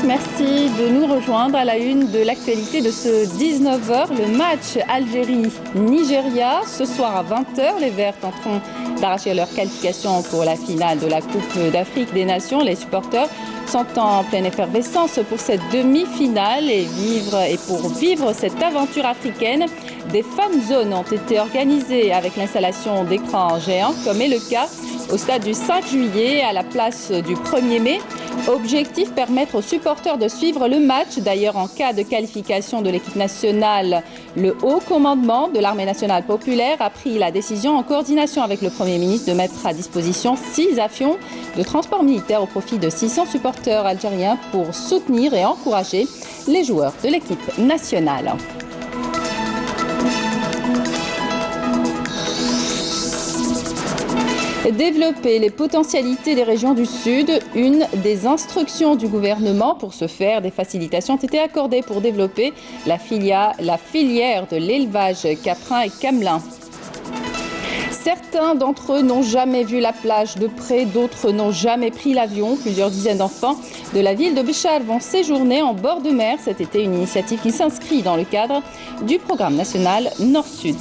merci de nous rejoindre à la une de l'actualité de ce 19h. Le match Algérie-Nigeria, ce soir à 20h. Les Verts tenteront d'arracher leur qualification pour la finale de la Coupe d'Afrique des Nations. Les supporters sont en pleine effervescence pour cette demi-finale et pour vivre cette aventure africaine. Des fan zones ont été organisées avec l'installation d'écrans géants, comme est le cas au stade du 5 juillet à la place du 1er mai. Objectif, permettre aux supporters de suivre le match. D'ailleurs, en cas de qualification de l'équipe nationale, le haut commandement de l'armée nationale populaire a pris la décision en coordination avec le Premier ministre de mettre à disposition 6 avions de transport militaire au profit de 600 supporters algériens pour soutenir et encourager les joueurs de l'équipe nationale. Développer les potentialités des régions du Sud, une des instructions du gouvernement. Pour ce faire, des facilitations ont été accordées pour développer la filière de l'élevage caprin et camelin. Certains d'entre eux n'ont jamais vu la plage de près, d'autres n'ont jamais pris l'avion. Plusieurs dizaines d'enfants de la ville de Béchar vont séjourner en bord de mer cet été, une initiative qui s'inscrit dans le cadre du programme national Nord-Sud.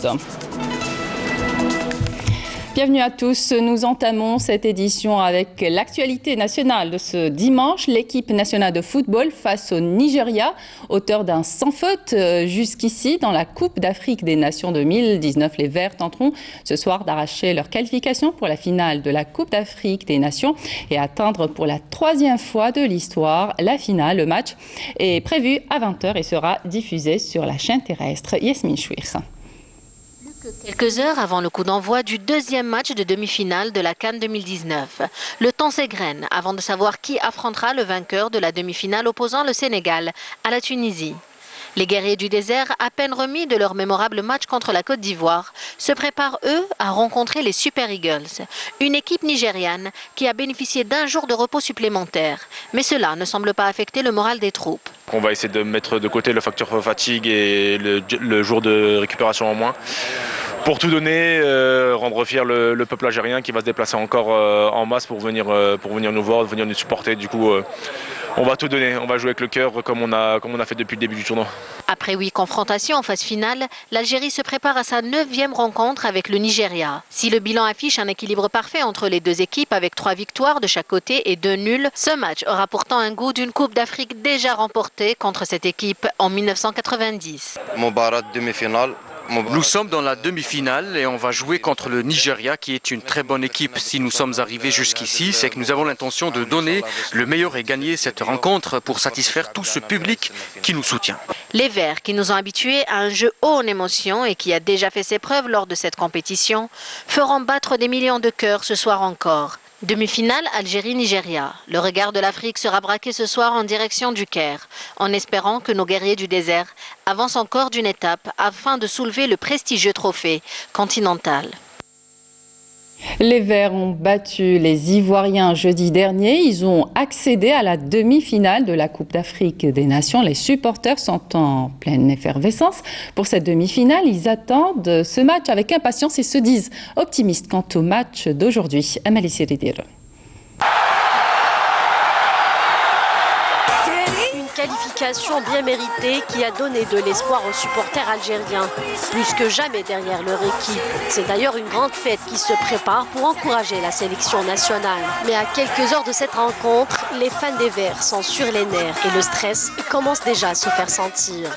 Bienvenue à tous. Nous entamons cette édition avec l'actualité nationale de ce dimanche. L'équipe nationale de football face au Nigeria, auteur d'un sans faute jusqu'ici dans la Coupe d'Afrique des Nations 2019. Les Verts tenteront ce soir d'arracher leur qualification pour la finale de la Coupe d'Afrique des Nations et atteindre pour la 3e fois de l'histoire la finale. Le match est prévu à 20h et sera diffusé sur la chaîne terrestre. Yasmine Chouir. Quelques heures avant le coup d'envoi du 2e match de demi-finale de la CAN 2019. Le temps s'égrène avant de savoir qui affrontera le vainqueur de la demi-finale opposant le Sénégal à la Tunisie. Les guerriers du désert, à peine remis de leur mémorable match contre la Côte d'Ivoire, se préparent, eux, à rencontrer les Super Eagles, une équipe nigériane qui a bénéficié d'un jour de repos supplémentaire. Mais cela ne semble pas affecter le moral des troupes. On va essayer de mettre de côté le facteur fatigue et le jour de récupération en moins pour tout donner, rendre fier le peuple algérien qui va se déplacer encore en masse pour venir nous voir, venir nous supporter. Du coup, on va tout donner, on va jouer avec le cœur comme on a fait depuis le début du tournoi. Après 8 confrontations en phase finale, l'Algérie se prépare à sa 9e rencontre avec le Nigeria. Si le bilan affiche un équilibre parfait entre les deux équipes avec 3 victoires de chaque côté et 2 nuls, ce match aura pourtant un goût d'une Coupe d'Afrique déjà remportée contre cette équipe en 1990. Moubarak demi-finale. Nous sommes dans la demi-finale et on va jouer contre le Nigeria qui est une très bonne équipe. Si nous sommes arrivés jusqu'ici, c'est que nous avons l'intention de donner le meilleur et gagner cette rencontre pour satisfaire tout ce public qui nous soutient. Les Verts, qui nous ont habitués à un jeu haut en émotion et qui a déjà fait ses preuves lors de cette compétition, feront battre des millions de cœurs ce soir encore. Demi-finale Algérie-Nigeria. Le regard de l'Afrique sera braqué ce soir en direction du Caire, en espérant que nos guerriers du désert avancent encore d'une étape afin de soulever le prestigieux trophée continental. Les Verts ont battu les Ivoiriens jeudi dernier. Ils ont accédé à la demi-finale de la Coupe d'Afrique des Nations. Les supporters sont en pleine effervescence pour cette demi-finale. Ils attendent ce match avec impatience et se disent optimistes quant au match d'aujourd'hui. Amalie Siridir. Qualification bien méritée qui a donné de l'espoir aux supporters algériens, plus que jamais derrière leur équipe. C'est d'ailleurs une grande fête qui se prépare pour encourager la sélection nationale. Mais à quelques heures de cette rencontre, les fans des Verts sont sur les nerfs et le stress commence déjà à se faire sentir.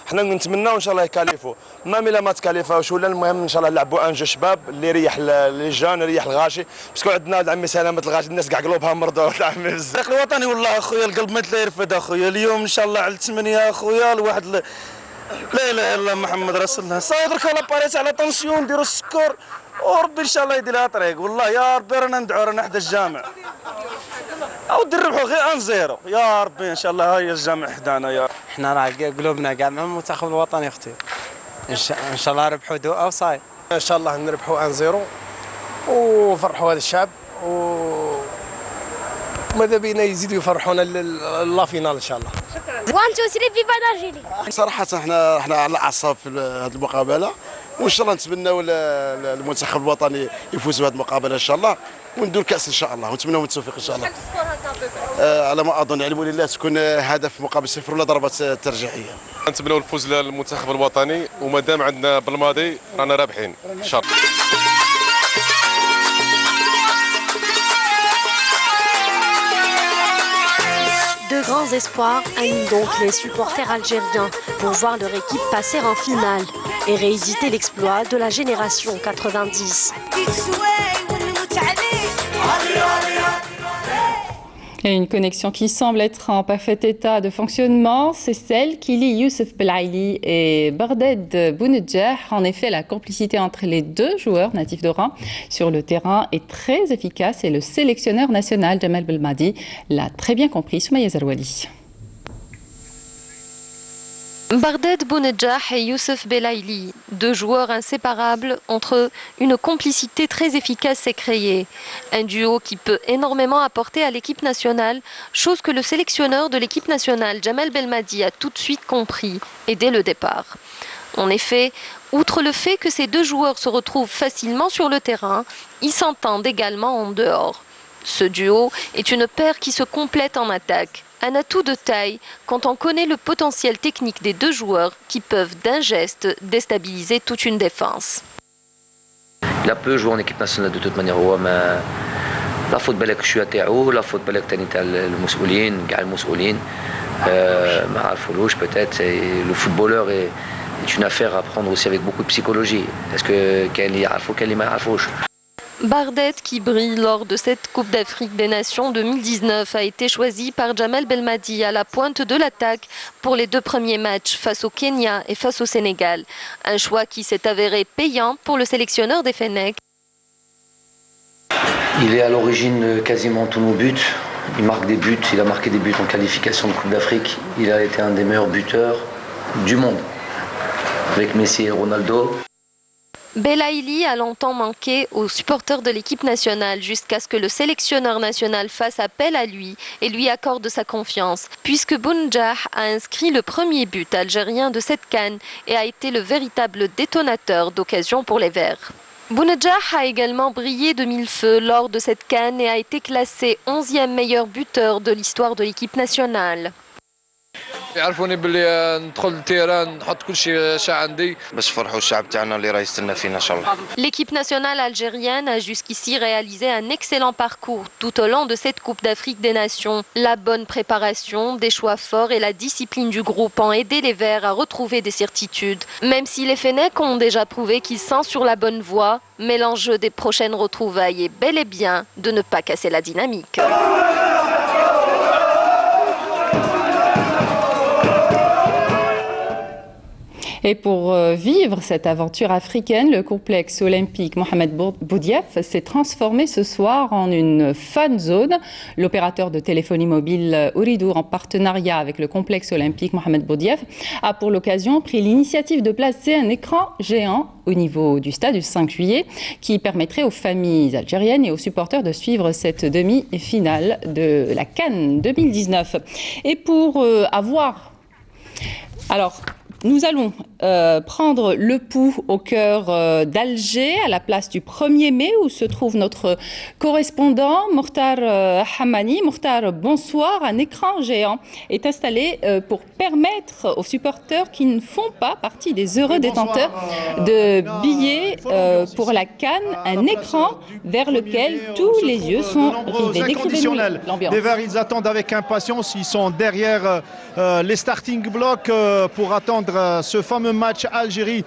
حنا نتمناو ان شاء الله يكاليفوا مام الا ما تكاليفاوش ولا المهم ان شاء الله نلعبوا ان جو شباب اللي يريح لي جون يريح الغاشي باسكو عندنا ولد عمي سلامه الغاشي الناس كاع قلوبها مرضى ولد عمي بزاف الوطني والله اخويا القلب ما يرفد اخويا اليوم ان شاء الله على 8 اخويا الواحد لا اله الا الله محمد رسول الله صايدرك ولا باريس على طنسيون ديروا السكر وربي ان شاء الله يدير لها طريق والله يا ربي رانا ندعوا رانا حدا الجامع او نربحوا غير 1-0 يا ربي ان شاء الله هاي الجامع حدانا يا احنا راه قلوبنا كاع مع المنتخب الوطني اختي ان شاء الله ربحوا دو صاي ان شاء الله نربحوا 1-0 وفرحوا هذا الشعب ماذا بينا يزيدوا يفرحونا لا فينال ان شاء الله. 1 2 3 فيفا الجيري. صراحه احنا على الاعصاب في هذه المقابله وان شاء الله نتمناو المنتخب الوطني يفوز بهذه المقابله ان شاء الله وندور الكاس ان شاء الله ونتمناو التوفيق ان شاء الله. على ما اظن علم لله تكون هدف مقابل 0 ولا ضربه ترجيحيه. نتمناو الفوز للمنتخب الوطني ومادام عندنا بالماضي رانا رابحين ان شاء الله. De grands espoirs animent donc les supporters algériens pour voir leur équipe passer en finale et rééditer l'exploit de la génération 90. Et une connexion qui semble être en parfait état de fonctionnement, c'est celle qui lie Youssef Belaïli et Barded Bounedjah. En effet, la complicité entre les deux joueurs natifs d'Oran sur le terrain est très efficace et le sélectionneur national Jamel Belmadi l'a très bien compris. Soumaïa Zarouali. Barded Bounedjah et Youssef Belaïli, deux joueurs inséparables, entre eux, une complicité très efficace s'est créée. Un duo qui peut énormément apporter à l'équipe nationale, chose que le sélectionneur de l'équipe nationale, Jamel Belmadi, a tout de suite compris, et dès le départ. En effet, outre le fait que ces deux joueurs se retrouvent facilement sur le terrain, ils s'entendent également en dehors. Ce duo est une paire qui se complète en attaque. Un atout de taille quand on connaît le potentiel technique des deux joueurs qui peuvent d'un geste déstabiliser toute une défense. Il a peu joué en équipe nationale de toute manière. لا فوت بالك شويه تاعو لا فوت بالك ثاني تاع المسؤولين كاع المسؤولين ما عرفولوش peut-être le footballeur est une affaire à prendre aussi avec beaucoup de psychologie parce que كاين اللي يعرفوا كاين اللي ما يعرفوش. Barded, qui brille lors de cette Coupe d'Afrique des Nations 2019, a été choisi par Jamel Belmadi à la pointe de l'attaque pour les deux premiers matchs face au Kenya et face au Sénégal. Un choix qui s'est avéré payant pour le sélectionneur des Fennecs. Il est à l'origine de quasiment tous nos buts. Il marque des buts, il a marqué des buts en qualification de Coupe d'Afrique. Il a été un des meilleurs buteurs du monde, avec Messi et Ronaldo. Belaïli a longtemps manqué aux supporters de l'équipe nationale jusqu'à ce que le sélectionneur national fasse appel à lui et lui accorde sa confiance, puisque Bounedjah a inscrit le premier but algérien de cette CAN et a été le véritable détonateur d'occasion pour les Verts. Bounedjah a également brillé de mille feux lors de cette CAN et a été classé 11e meilleur buteur de l'histoire de l'équipe nationale. يعرفوني باللي ندخل للتيران نحط كل شيء عندي باش نفرحوا الشعب تاعنا اللي راه يستنى فينا ان شاء الله. L'équipe nationale algérienne a jusqu'ici réalisé un excellent parcours tout au long de cette Coupe d'Afrique des Nations. La bonne préparation, des choix forts et la discipline du groupe ont aidé les Verts à retrouver des certitudes. Même si les Fennecs ont déjà prouvé qu'ils sont sur la bonne voie, mais l'enjeu des prochaines retrouvailles est bel et bien de ne pas casser la dynamique. Et pour vivre cette aventure africaine, le complexe olympique Mohamed Boudiaf s'est transformé ce soir en une fan zone. L'opérateur de téléphonie mobile Ooredoo, en partenariat avec le complexe olympique Mohamed Boudiaf, a pour l'occasion pris l'initiative de placer un écran géant au niveau du stade du 5 juillet qui permettrait aux familles algériennes et aux supporters de suivre cette demi-finale de la CAN 2019. Et pour avoir... Alors... Nous allons prendre le pouls au cœur d'Alger, à la place du 1er mai, où se trouve notre correspondant, Mokhtar Hamani. Mokhtar, bonsoir. Un écran géant est installé pour permettre aux supporters qui ne font pas partie des heureux détenteurs de billets pour la CAN, un écran vers lequel tous les yeux sont rivés. Décrivez-nous l'ambiance. Les Verts, ils attendent avec impatience. Ils sont derrière les starting blocks pour attendre ce fameux match Algérie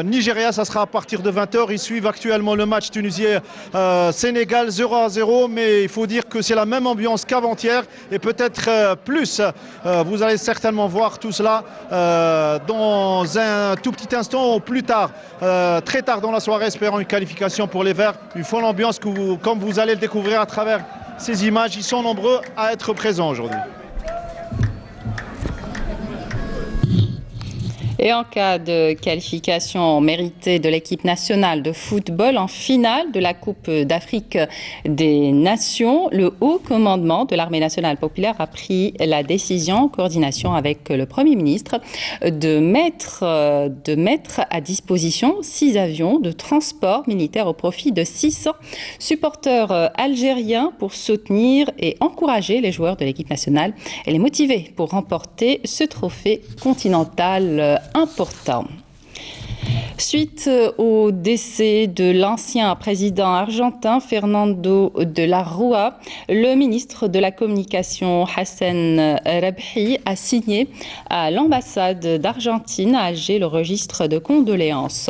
Nigeria. Ça sera à partir de 20h. Ils suivent actuellement le match Tunisien-Sénégal 0-0, mais il faut dire que c'est la même ambiance qu'avant-hier et peut-être plus. Vous allez certainement voir tout cela dans un tout petit instant ou plus tard, très tard dans la soirée, espérant une qualification pour les Verts. Une folle ambiance comme vous allez le découvrir à travers ces images. Ils sont nombreux à être présents aujourd'hui. Et en cas de qualification méritée de l'équipe nationale de football en finale de la Coupe d'Afrique des Nations, le haut commandement de l'armée nationale populaire a pris la décision, en coordination avec le Premier ministre, de mettre à disposition 6 avions de transport militaire au profit de 600 supporters algériens pour soutenir et encourager les joueurs de l'équipe nationale et les motiver pour remporter ce trophée continental important. Suite au décès de l'ancien président argentin Fernando de la Rúa, le ministre de la Communication Hassan Rabhi a signé à l'ambassade d'Argentine à Alger le registre de condoléances.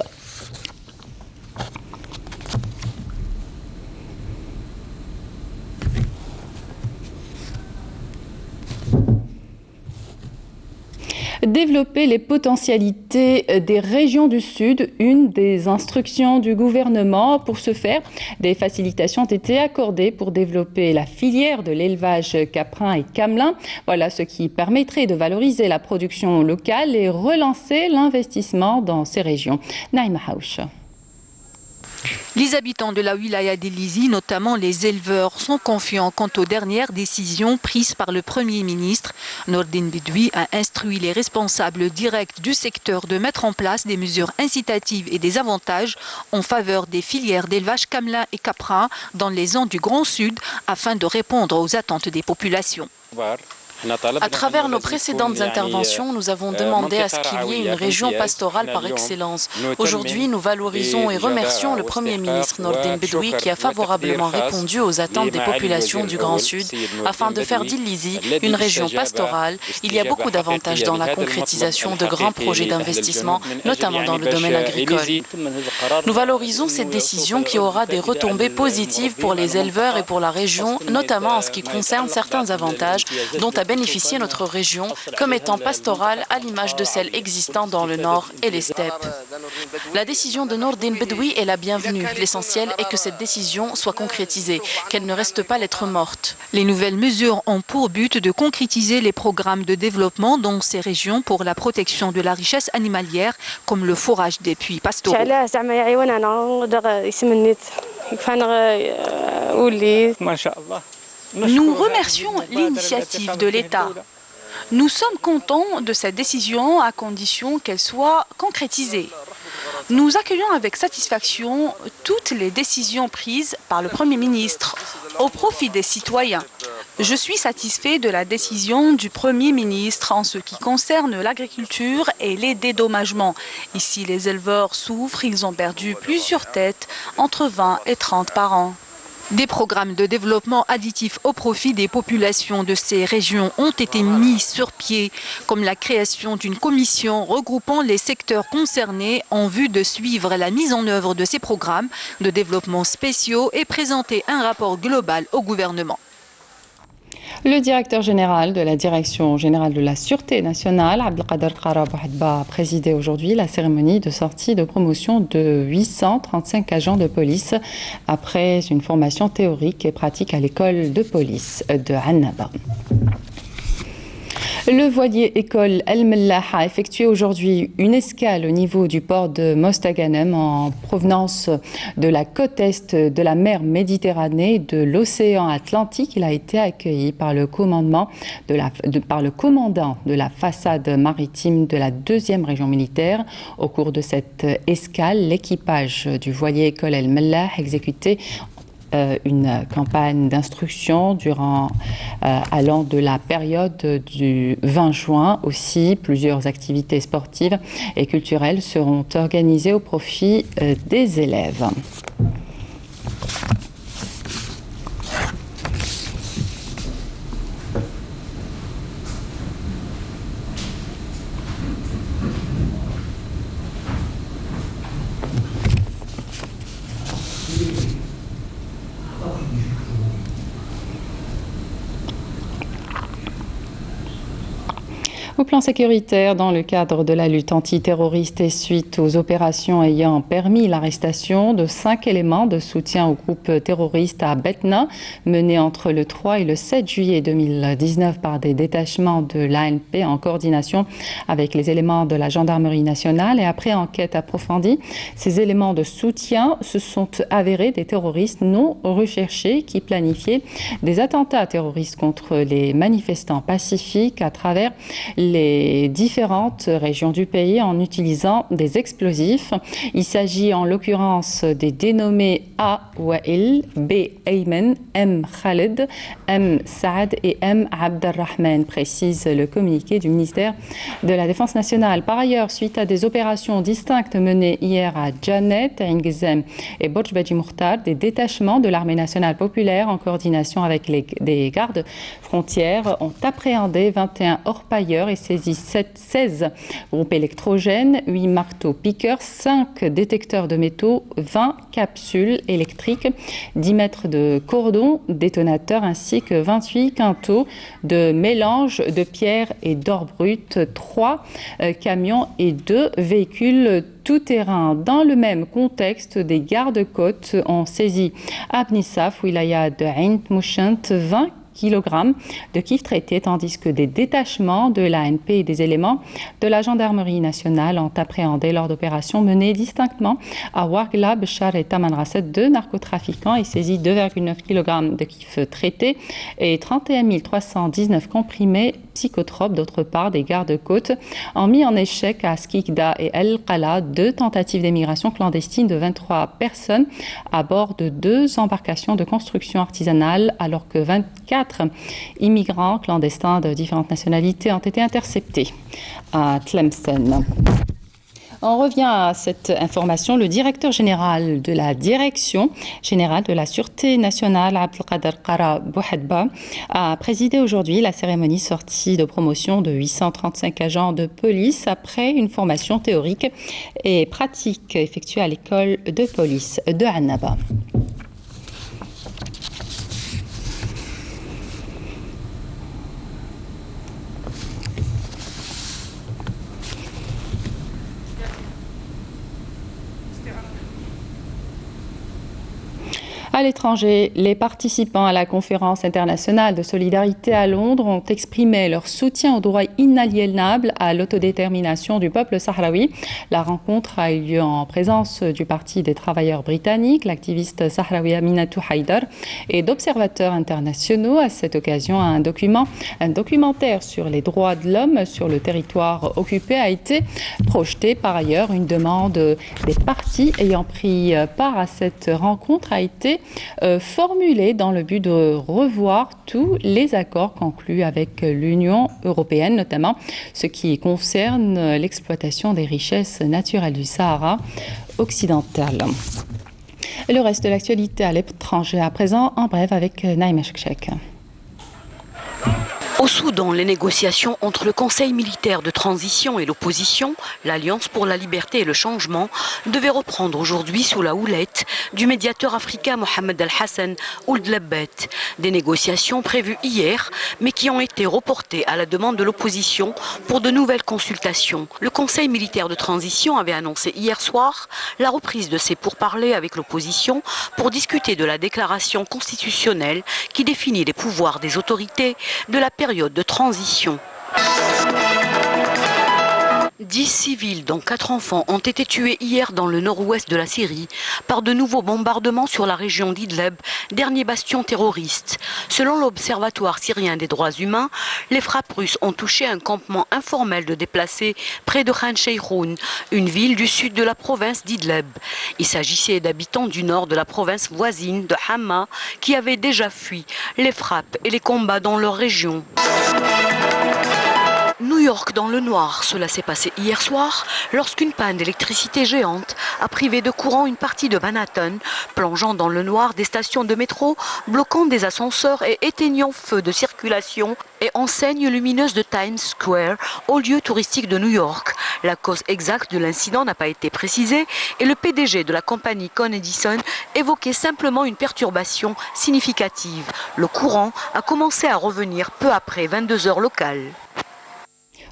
Développer les potentialités des régions du Sud, une des instructions du gouvernement. Pour ce faire, des facilitations ont été accordées pour développer la filière de l'élevage caprin et camelin. Voilà ce qui permettrait de valoriser la production locale et relancer l'investissement dans ces régions. Naïma Haouch. Les habitants de la wilaya d'Elizi, notamment les éleveurs, sont confiants quant aux dernières décisions prises par le Premier ministre. Nordine Bedoui a instruit les responsables directs du secteur de mettre en place des mesures incitatives et des avantages en faveur des filières d'élevage camelin et caprin dans les zones du Grand Sud afin de répondre aux attentes des populations. À travers nos précédentes interventions, nous avons demandé à ce qu'il y ait une région pastorale par excellence. Aujourd'hui, nous valorisons et remercions le Premier ministre Nordine Bedoui qui a favorablement répondu aux attentes des populations du Grand Sud afin de faire d'Elizi une région pastorale. Il y a beaucoup d'avantages dans la concrétisation de grands projets d'investissement, notamment dans le domaine agricole. Nous valorisons cette décision qui aura des retombées positives pour les éleveurs et pour la région, notamment en ce qui concerne certains avantages dont a bénéficier notre région comme étant pastorale à l'image de celle existant dans le nord et les steppes. La décision de Nordine Bedoui est la bienvenue. L'essentiel est que cette décision soit concrétisée, qu'elle ne reste pas lettre morte. Les nouvelles mesures ont pour but de concrétiser les programmes de développement dans ces régions pour la protection de la richesse animalière, comme le forage des puits pastoraux. Nous remercions l'initiative de l'État. Nous sommes contents de cette décision à condition qu'elle soit concrétisée. Nous accueillons avec satisfaction toutes les décisions prises par le Premier ministre au profit des citoyens. Je suis satisfait de la décision du Premier ministre en ce qui concerne l'agriculture et les dédommagements. Ici, les éleveurs souffrent, ils ont perdu plusieurs têtes, entre 20 et 30 par an. Des programmes de développement additif au profit des populations de ces régions ont été mis sur pied, comme la création d'une commission regroupant les secteurs concernés en vue de suivre la mise en œuvre de ces programmes de développement spéciaux et présenter un rapport global au gouvernement. Le directeur général de la Direction générale de la Sûreté nationale, Abdelkader Kara Bouhadba, a présidé aujourd'hui la cérémonie de sortie de promotion de 835 agents de police après une formation théorique et pratique à l'école de police de Annaba. Le voilier école El Mellah a effectué aujourd'hui une escale au niveau du port de Mostaganem en provenance de la côte est de la mer Méditerranée de l'océan Atlantique. Il a été accueilli par le commandant de la façade maritime de la 2e région militaire. Au cours de cette escale, l'équipage du voilier école El Mellah a exécuté une campagne d'instruction allant de la période du 20 juin. Aussi, plusieurs activités sportives et culturelles seront organisées au profit des élèves. Au plan sécuritaire, dans le cadre de la lutte antiterroriste et suite aux opérations ayant permis l'arrestation de 5 éléments de soutien au groupe terroriste à Betna, menés entre le 3 et le 7 juillet 2019 par des détachements de l'ANP en coordination avec les éléments de la gendarmerie nationale et après enquête approfondie, ces éléments de soutien se sont avérés des terroristes non recherchés qui planifiaient des attentats terroristes contre les manifestants pacifiques à travers les différentes régions du pays en utilisant des explosifs. Il s'agit en l'occurrence des dénommés A. Wael, B. Ayman, M. Khaled, M. Saad et M. Abdelrahman, précise le communiqué du ministère de la Défense nationale. Par ailleurs, suite à des opérations distinctes menées hier à Janet, Ingizem et Borj Mokhtar, des détachements de l'armée nationale populaire en coordination avec des gardes frontières ont appréhendé 21 orpailleurs et saisi 16 groupes électrogènes, 8 marteaux-piqueurs, 5 détecteurs de métaux, 20 capsules électriques, 10 mètres de cordon détonateur ainsi que 28 quintaux de mélange de pierres et d'or brut, 3 camions et 2 véhicules tout-terrain. Dans le même contexte, des gardes-côtes ont saisi à Bnissaf, wilaya de Ain Mouchant, 20 kg de kif traité, tandis que des détachements de l'ANP et des éléments de la gendarmerie nationale ont appréhendé lors d'opérations menées distinctement à Ouargla, Béchar et Tamanrasset 2 narcotrafiquants et saisi 2,9 kg de kif traité et 31 319 comprimés psychotropes. D'autre part, des gardes-côtes ont mis en échec à Skikda et El Qala 2 tentatives d'émigration clandestine de 23 personnes à bord de 2 embarcations de construction artisanale, alors que 24 immigrants clandestins de différentes nationalités ont été interceptés à Tlemcen. On revient à cette information. Le directeur général de la Direction générale de la Sûreté nationale, Abdelkader Qara Bouhadba, a présidé aujourd'hui la cérémonie sortie de promotion de 835 agents de police après une formation théorique et pratique effectuée à l'école de police de Annaba. À l'étranger, les participants à la conférence internationale de solidarité à Londres ont exprimé leur soutien au droit inaliénable à l'autodétermination du peuple sahraoui. La rencontre a eu lieu en présence du Parti des travailleurs britanniques, l'activiste sahraoui Aminatou Haïdar et d'observateurs internationaux. À cette occasion, un documentaire sur les droits de l'homme sur le territoire occupé a été projeté. Par ailleurs, une demande des partis ayant pris part à cette rencontre a été formulée dans le but de revoir tous les accords conclus avec l'Union européenne, notamment ce qui concerne l'exploitation des richesses naturelles du Sahara occidental. Le reste de l'actualité à l'étranger à présent, en bref avec Naïma Chekchek. Au Soudan, les négociations entre le Conseil militaire de transition et l'opposition, l'Alliance pour la liberté et le changement, devaient reprendre aujourd'hui sous la houlette du médiateur africain Mohamed Al-Hassan Ould Labet. Des négociations prévues hier, mais qui ont été reportées à la demande de l'opposition pour de nouvelles consultations. Le Conseil militaire de transition avait annoncé hier soir la reprise de ses pourparlers avec l'opposition pour discuter de la déclaration constitutionnelle qui définit les pouvoirs des autorités de la période de transition. 10 civils, dont 4 enfants, ont été tués hier dans le nord-ouest de la Syrie par de nouveaux bombardements sur la région d'Idleb, dernier bastion terroriste. Selon l'Observatoire syrien des droits humains, les frappes russes ont touché un campement informel de déplacés près de Khan Sheikhoun, une ville du sud de la province d'Idleb. Il s'agissait d'habitants du nord de la province voisine de Hama qui avaient déjà fui les frappes et les combats dans leur région. New York dans le noir, cela s'est passé hier soir lorsqu'une panne d'électricité géante a privé de courant une partie de Manhattan, plongeant dans le noir des stations de métro, bloquant des ascenseurs et éteignant feux de circulation et enseignes lumineuses de Times Square, au lieu touristique de New York. La cause exacte de l'incident n'a pas été précisée et le PDG de la compagnie Con Edison évoquait simplement une perturbation significative. Le courant a commencé à revenir peu après 22 heures locales.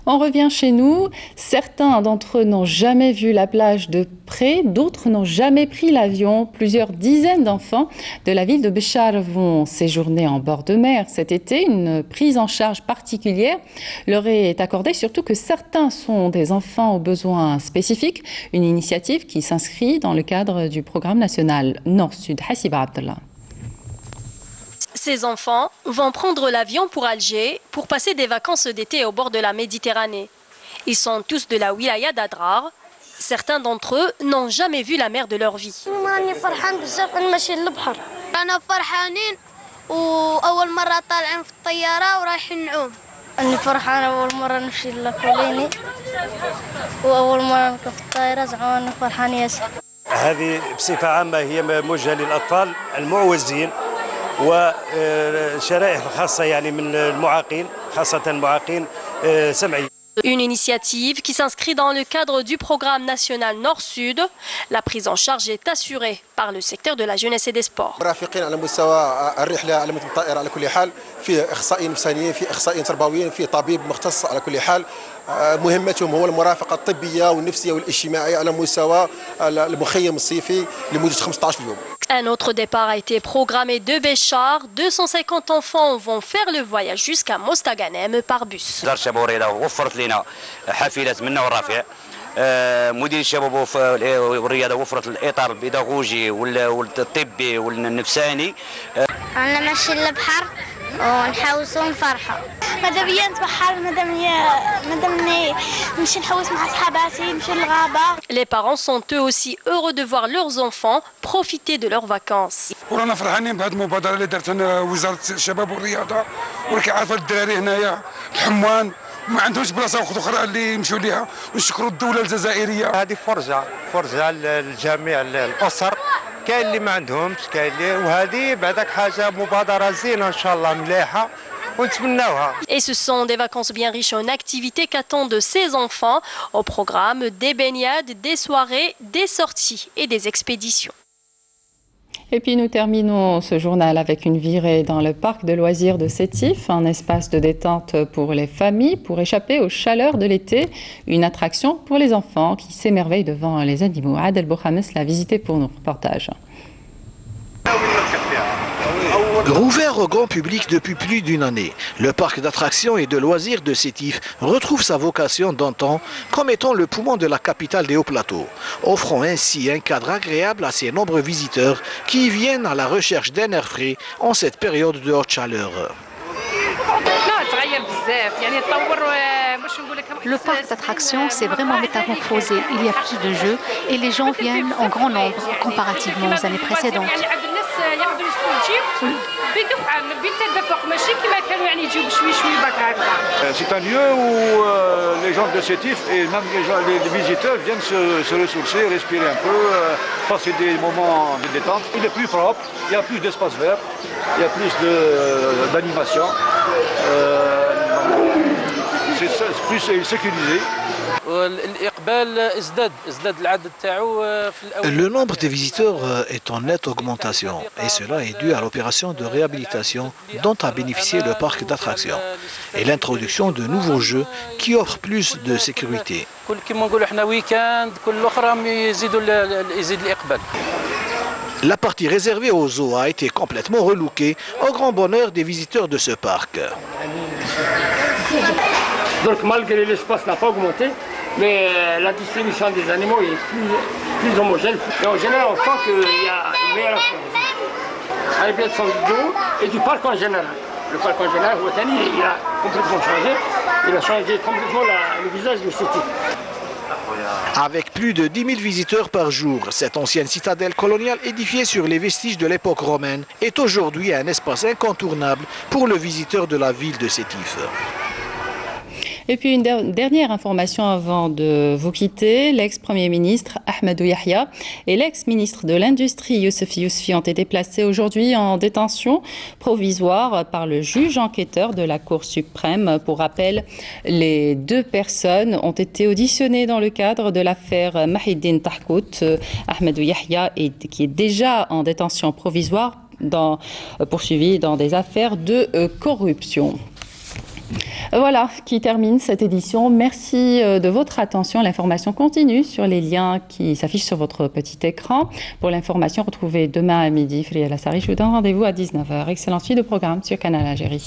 On revient chez nous. Certains d'entre eux n'ont jamais vu la plage de près, d'autres n'ont jamais pris l'avion. Plusieurs dizaines d'enfants de la ville de Béchar vont séjourner en bord de mer cet été. Une prise en charge particulière leur est accordée, surtout que certains sont des enfants aux besoins spécifiques. Une initiative qui s'inscrit dans le cadre du programme national Nord-Sud. Hassiba Abdallah. Ces enfants vont prendre l'avion pour Alger pour passer des vacances d'été au bord de la Méditerranée. Ils sont tous de la wilaya d'Adrar. Certains d'entre eux n'ont jamais vu la mer de leur vie. هذه بصفة عامة هي موجهة للأطفال المعوزين وشرائح خاصة يعني من المعاقين خاصة المعاقين سمعيين. Une initiative qui s'inscrit dans le cadre du programme national Nord-Sud. La prise en charge est assurée par le secteur de la jeunesse et des sports. مرافقين على مستوى الرحلة على متن الطائرة على كل حال، في أخصائيين نفسانيين، في أخصائيين تربويين، في طبيب مختص على كل حال. مهمتهم هو المرافقة الطبية والنفسية والاجتماعية على مستوى المخيم الصيفي لمدة 15 يوم. Un autre départ a été programmé de Béchar. 250 enfants vont faire le voyage jusqu'à Mostaganem par bus. وفرت لنا حافلات منا والرافع. مدير الشباب والرياضة وفرت الإطار البيداغوجي والطبي والنفساني. أنا ماشي للبحر ونحوسوا ونفرحوا. مادام هي نتبحر مادام نمشي نحوس مع صحاباتي نمشي للغابة. Les parents sont eux aussi heureux de voir leurs enfants profiter de leurs vacances. ورانا فرحانين بهذه المبادرة اللي دارتها وزارة الشباب والرياضة، ولكن عارفة الدراري هنايا الحموان ما عندهمش بلاصه اخرى اللي يمشوا ليها، ونشكروا الدوله الجزائريه. هذه فرجه للجميع الاسر، كاين اللي ما عندهمش كاين اللي، وهذه بعدك حاجه مبادره زينه ان شاء الله مليحه ونتمناوها. Et ce sont des vacances bien riches en activités qu'attendent ces enfants. Au programme des baignades, des soirées, des sorties et des expéditions. Et puis nous terminons ce journal avec une virée dans le parc de loisirs de Sétif, un espace de détente pour les familles pour échapper aux chaleurs de l'été, une attraction pour les enfants qui s'émerveillent devant les animaux. Adel Bouhames l'a visité pour nos reportages. Rouvert au grand public depuis plus d'une année, le parc d'attractions et de loisirs de Sétif retrouve sa vocation d'antan comme étant le poumon de la capitale des Hauts-Plateaux, offrant ainsi un cadre agréable à ses nombreux visiteurs qui viennent à la recherche d'un air frais en cette période de haute chaleur. Le parc d'attractions s'est vraiment métamorphosé. Il y a plus de jeux et les gens viennent en grand nombre comparativement aux années précédentes. C'est un lieu où les gens de Sétif et même les visiteurs viennent se ressourcer, respirer un peu, passer des moments de détente. Il est plus propre, il y a plus d'espace vert, il y a plus d'animation. C'est plus sécurisé. Le nombre de visiteurs est en nette augmentation et cela est dû à l'opération de réhabilitation dont a bénéficié le parc d'attractions et l'introduction de nouveaux jeux qui offrent plus de sécurité. La partie réservée aux zoos a été complètement relookée au grand bonheur des visiteurs de ce parc. Donc malgré l'espace n'a pas augmenté, mais la distribution des animaux est plus homogène. Et en général, on sent qu'il y a une meilleure réhabilitation du zoo et du parc en général. Le parc en général, il a complètement changé. Il a changé complètement le visage du Sétif. Avec plus de 10 000 visiteurs par jour, cette ancienne citadelle coloniale édifiée sur les vestiges de l'époque romaine est aujourd'hui un espace incontournable pour le visiteur de la ville de Sétif. Et puis une dernière information avant de vous quitter. L'ex-premier ministre Ahmadou Yahya et l'ex-ministre de l'Industrie Youssef Yousfi ont été placés aujourd'hui en détention provisoire par le juge enquêteur de la Cour suprême. Pour rappel, les deux personnes ont été auditionnées dans le cadre de l'affaire Mahiddine Tahkout. Ahmadou Yahya, qui est déjà en détention provisoire, poursuivi dans des affaires de corruption. Voilà qui termine cette édition. Merci de votre attention. L'information continue sur les liens qui s'affichent sur votre petit écran. Pour l'information, retrouvez demain à midi Fria Lassari. Je vous donne rendez-vous à 19h. Excellente suite de programme sur Canal Algérie.